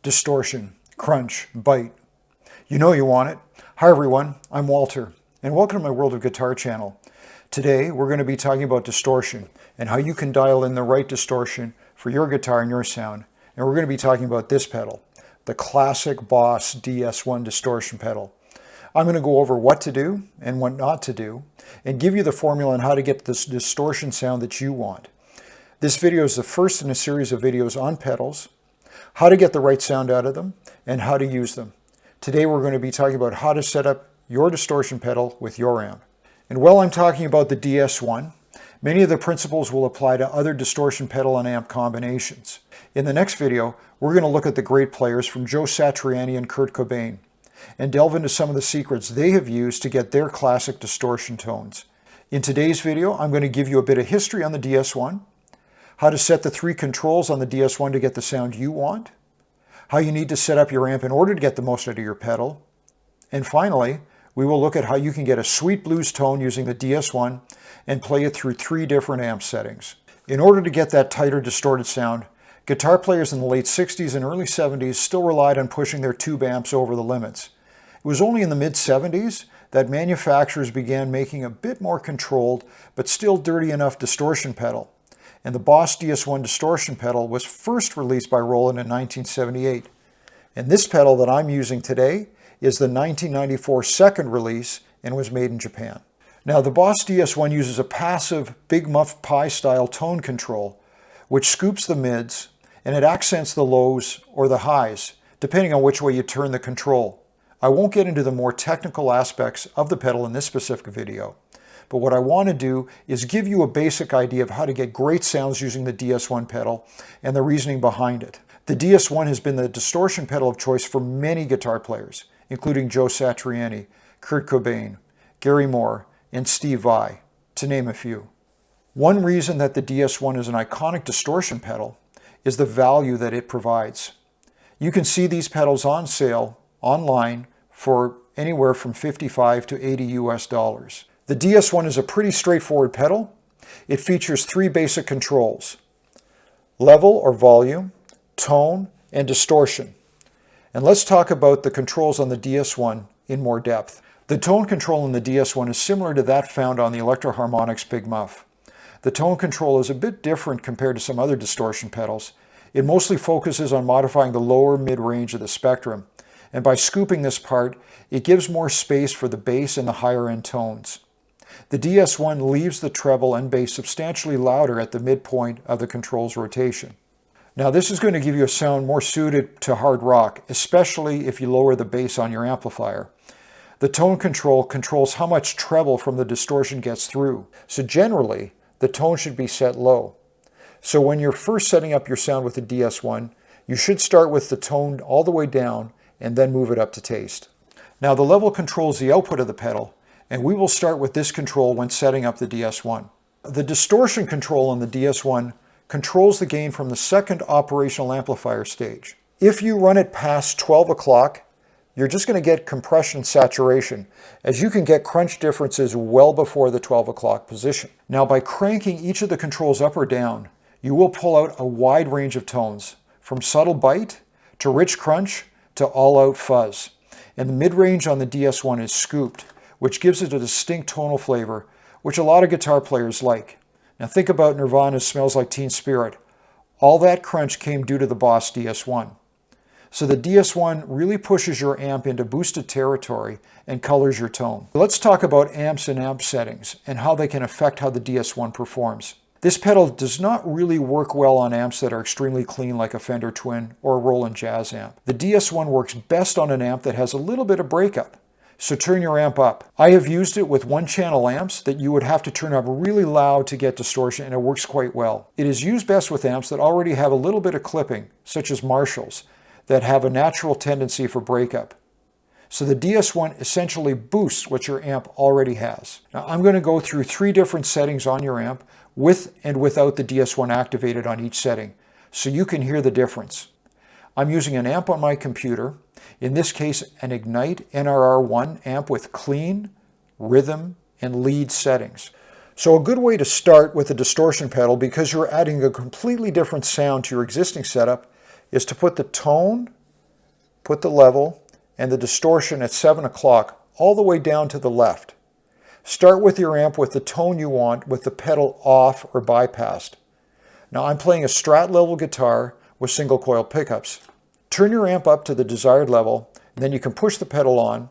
Distortion, crunch, bite. You know you want it. Hi everyone, I'm Walter, and welcome to my World of Guitar channel. Today we're going to be talking about distortion and how you can dial in the right distortion for your guitar and your sound. And we're going to be talking about this pedal, the classic Boss DS-1 Distortion Pedal. I'm going to go over what to do and what not to do, and give you the formula on how to get this distortion sound that you want. This video is the first in a series of videos on pedals, how to get the right sound out of them, and how to use them. Today we're going to be talking about how to set up your distortion pedal with your amp. And while I'm talking about the DS-1, many of the principles will apply to other distortion pedal and amp combinations. In the next video, we're going to look at the great players from Joe Satriani and Kurt Cobain, and delve into some of the secrets they have used to get their classic distortion tones. In today's video, I'm going to give you a bit of history on the DS-1, how to set the 3 controls on the DS-1 to get the sound you want, how you need to set up your amp in order to get the most out of your pedal, and finally, we will look at how you can get a sweet blues tone using the DS-1 and play it through 3 different amp settings. In order to get that tighter, distorted sound, guitar players in the late 60s and early 70s still relied on pushing their tube amps over the limits. It was only in the mid-70s that manufacturers began making a bit more controlled, but still dirty enough distortion pedal. And the Boss DS-1 Distortion Pedal was first released by Roland in 1978. And this pedal that I'm using today is the 1994 second release and was made in Japan. Now the Boss DS-1 uses a passive Big Muff Pie style tone control, which scoops the mids and it accents the lows or the highs, depending on which way you turn the control. I won't get into the more technical aspects of the pedal in this specific video. But what I want to do is give you a basic idea of how to get great sounds using the DS-1 pedal and the reasoning behind it. The DS-1 has been the distortion pedal of choice for many guitar players, including Joe Satriani, Kurt Cobain, Gary Moore, and Steve Vai, to name a few. One reason that the DS-1 is an iconic distortion pedal is the value that it provides. You can see these pedals on sale online for anywhere from $55 to $80 US. The DS-1 is a pretty straightforward pedal. It features 3 basic controls: level or volume, tone, and distortion. And let's talk about the controls on the DS-1 in more depth. The tone control in the DS-1 is similar to that found on the Electro Harmonix Big Muff. The tone control is a bit different compared to some other distortion pedals. It mostly focuses on modifying the lower mid-range of the spectrum. And by scooping this part, it gives more space for the bass and the higher end tones. The DS-1 leaves the treble and bass substantially louder at the midpoint of the control's rotation. Now this is going to give you a sound more suited to hard rock, especially if you lower the bass on your amplifier. The tone control controls how much treble from the distortion gets through. So generally, the tone should be set low. So when you're first setting up your sound with the DS-1, you should start with the tone all the way down and then move it up to taste. Now the level controls the output of the pedal, and we will start with this control when setting up the DS-1. The distortion control on the DS-1 controls the gain from the second operational amplifier stage. If you run it past 12 o'clock, you're just going to get compression and saturation, as you can get crunch differences well before the 12 o'clock position. Now by cranking each of the controls up or down, you will pull out a wide range of tones, from subtle bite to rich crunch to all-out fuzz. And the mid-range on the DS-1 is scooped, which gives it a distinct tonal flavor, which a lot of guitar players like. Now think about Nirvana's Smells Like Teen Spirit. All that crunch came due to the Boss DS-1. So the DS-1 really pushes your amp into boosted territory and colors your tone. Let's talk about amps and amp settings and how they can affect how the DS-1 performs. This pedal does not really work well on amps that are extremely clean like a Fender Twin or a Roland Jazz amp. The DS-1 works best on an amp that has a little bit of breakup. So turn your amp up. I have used it with 1-channel amps that you would have to turn up really loud to get distortion, and it works quite well. It is used best with amps that already have a little bit of clipping, such as Marshalls, that have a natural tendency for breakup. So the DS-1 essentially boosts what your amp already has. Now I'm going to go through 3 different settings on your amp with and without the DS-1 activated on each setting, so you can hear the difference. I'm using an amp on my computer, in this case an Ignite NRR1 amp with clean, rhythm, and lead settings. So a good way to start with a distortion pedal, because you're adding a completely different sound to your existing setup, is to put the tone, put the level, and the distortion at 7 o'clock all the way down to the left. Start with your amp with the tone you want with the pedal off or bypassed. Now I'm playing a Strat level guitar with single coil pickups. Turn your amp up to the desired level, and then you can push the pedal on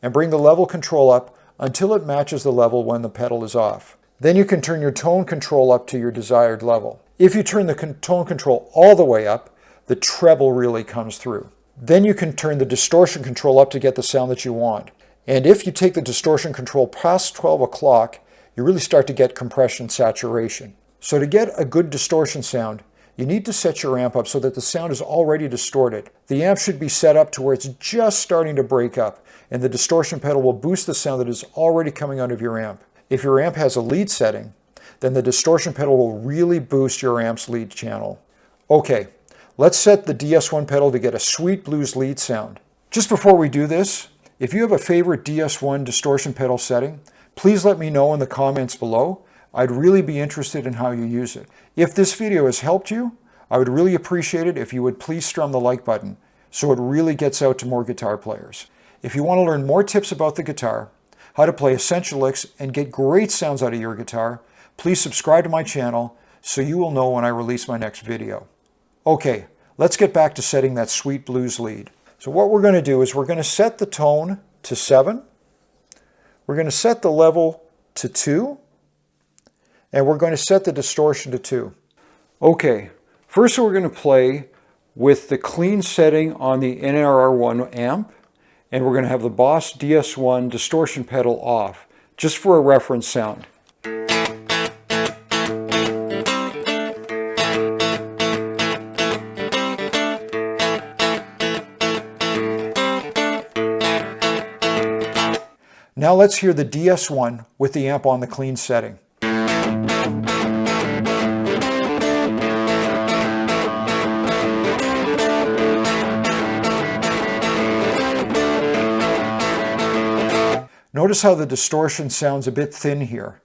and bring the level control up until it matches the level when the pedal is off. Then you can turn your tone control up to your desired level. If you turn the tone control all the way up, the treble really comes through. Then you can turn the distortion control up to get the sound that you want. And if you take the distortion control past 12 o'clock, you really start to get compression saturation. So to get a good distortion sound, you need to set your amp up so that the sound is already distorted. The amp should be set up to where it's just starting to break up, and the distortion pedal will boost the sound that is already coming out of your amp. If your amp has a lead setting, then the distortion pedal will really boost your amp's lead channel. Okay, let's set the DS-1 pedal to get a sweet blues lead sound. Just before we do this, if you have a favorite DS-1 distortion pedal setting, please let me know in the comments below. I'd really be interested in how you use it. If this video has helped you, I would really appreciate it if you would please strum the like button so it really gets out to more guitar players. If you want to learn more tips about the guitar, how to play essential licks, and get great sounds out of your guitar, please subscribe to my channel so you will know when I release my next video. Okay, let's get back to setting that sweet blues lead. So what we're going to do is we're going to set the tone to 7, we're going to set the level to 2, and we're going to set the distortion to 2. Okay, first we're going to play with the clean setting on the NRR1 amp, and we're going to have the Boss DS-1 Distortion Pedal off, just for a reference sound. Now let's hear the DS-1 with the amp on the clean setting. Notice how the distortion sounds a bit thin here.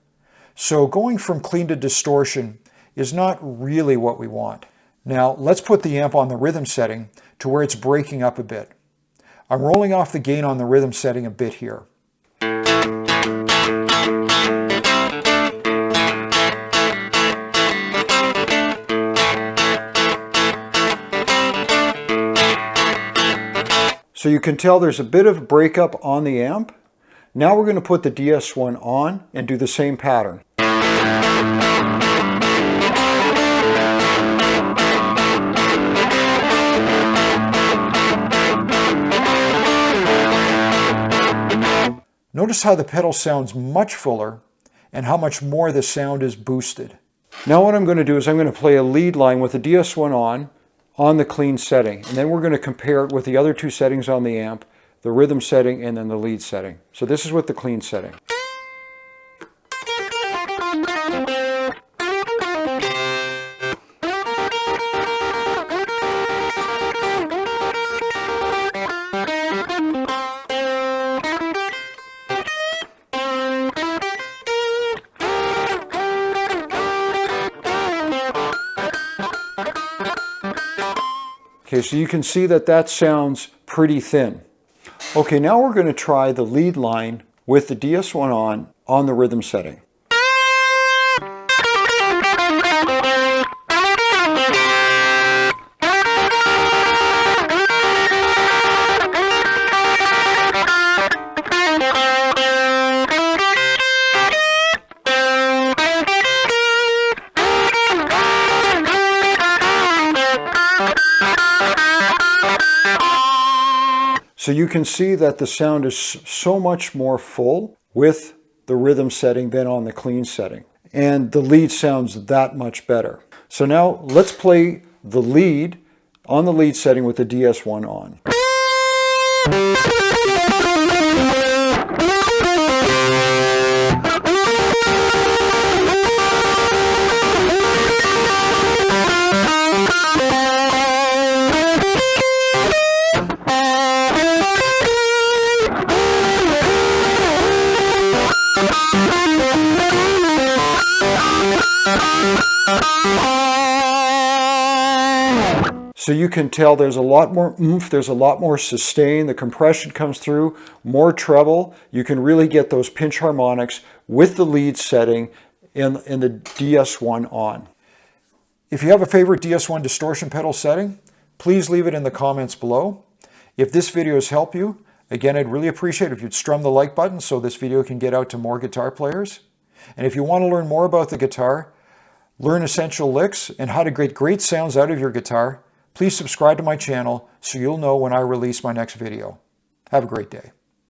So going from clean to distortion is not really what we want. Now let's put the amp on the rhythm setting to where it's breaking up a bit. I'm rolling off the gain on the rhythm setting a bit here. So you can tell there's a bit of breakup on the amp. Now we're going to put the DS-1 on and do the same pattern. Notice how the pedal sounds much fuller and how much more the sound is boosted. Now what I'm going to do is I'm going to play a lead line with the DS-1 on the clean setting, and then we're going to compare it with the other 2 settings on the amp, the rhythm setting and then the lead setting. So this is with the clean setting. Okay, so you can see that that sounds pretty thin. Okay, now we're going to try the lead line with the DS-1 on the rhythm setting. So you can see that the sound is so much more full with the rhythm setting than on the clean setting. And the lead sounds that much better. So now let's play the lead on the lead setting with the DS-1 on. So you can tell there's a lot more oomph, there's a lot more sustain, the compression comes through, more treble. You can really get those pinch harmonics with the lead setting in the DS1 on. If you have a favorite DS1 distortion pedal setting, please leave it in the comments below. If this video has helped you, again, I'd really appreciate it if you'd strum the like button so this video can get out to more guitar players. And if you want to learn more about the guitar, learn essential licks, and how to get great sounds out of your guitar, please subscribe to my channel so you'll know when I release my next video. Have a great day.